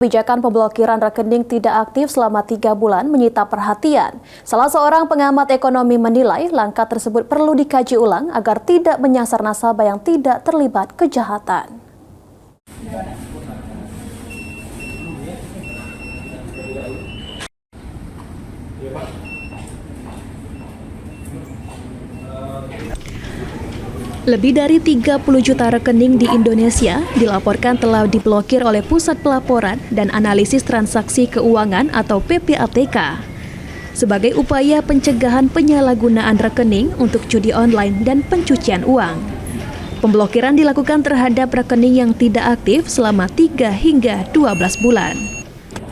Kebijakan pemblokiran rekening tidak aktif selama 3 bulan menyita perhatian. Salah seorang pengamat ekonomi menilai langkah tersebut perlu dikaji ulang agar tidak menyasar nasabah yang tidak terlibat kejahatan. Lebih dari 30 juta rekening di Indonesia dilaporkan telah diblokir oleh Pusat Pelaporan dan Analisis Transaksi Keuangan atau PPATK sebagai upaya pencegahan penyalahgunaan rekening untuk judi online dan pencucian uang. Pemblokiran dilakukan terhadap rekening yang tidak aktif selama 3 hingga 12 bulan.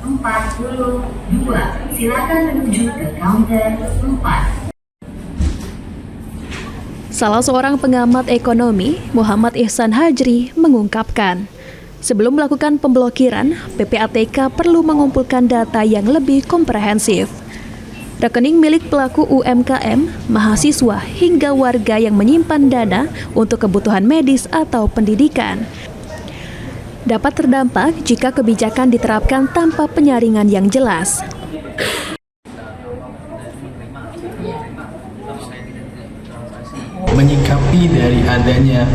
42, silakan menuju ke counter 4. Salah seorang pengamat ekonomi, Muhammad Ihsan Hajri, mengungkapkan, sebelum melakukan pemblokiran, PPATK perlu mengumpulkan data yang lebih komprehensif. Rekening milik pelaku UMKM, mahasiswa, hingga warga yang menyimpan dana untuk kebutuhan medis atau pendidikan dapat terdampak jika kebijakan diterapkan tanpa penyaringan yang jelas. Menyikapi dari adanya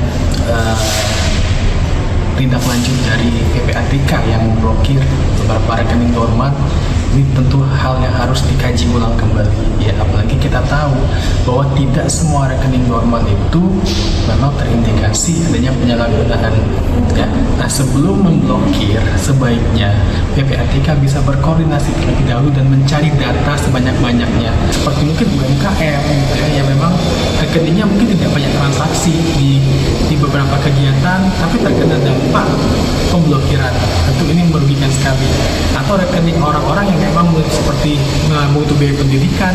tindak lanjut dari PPATK yang memblokir beberapa rekening dorman, ini tentu hal yang harus dikaji ulang kembali. Ya, apalagi kita tahu bahwa tidak semua rekening dorman itu memang terindikasi adanya penyalahgunaan. Ya. Nah, sebelum memblokir, sebaiknya PPATK bisa berkoordinasi terlebih dahulu dan mencari data sebanyak-banyaknya. Seperti mungkin UMKM, gitu ya, yang memang rekeningnya mungkin tidak banyak transaksi di beberapa kegiatan, tapi terkena dampak pemblokiran. Tentu ini merugikan sekali. Atau rekening orang-orang yang memang seperti membutuhkan biaya pendidikan,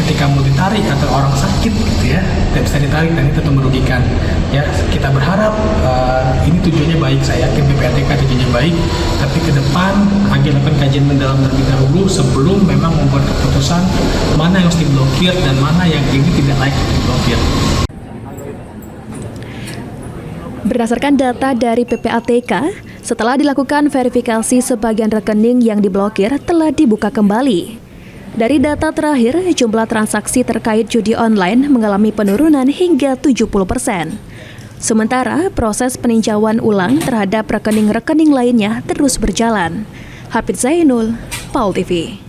ketika mau ditarik atau orang sakit, gitu ya, tidak bisa ditarik, dan ini tentu merugikan. Ya, kita berharap ini tujuannya baik. Saya yakin PPATK tujuannya baik, tapi ke depan akan lakukan kajian mendalam terlebih dahulu sebelum memang membuat keputusan mana yang harus diblokir dan mana yang ini tidak layak diblokir. Berdasarkan data dari PPATK, setelah dilakukan verifikasi, sebagian rekening yang diblokir telah dibuka kembali. Dari data terakhir, jumlah transaksi terkait judi online mengalami penurunan hingga 70%. Sementara proses peninjauan ulang terhadap rekening-rekening lainnya terus berjalan. Hafidz Zainul, PAUL TV.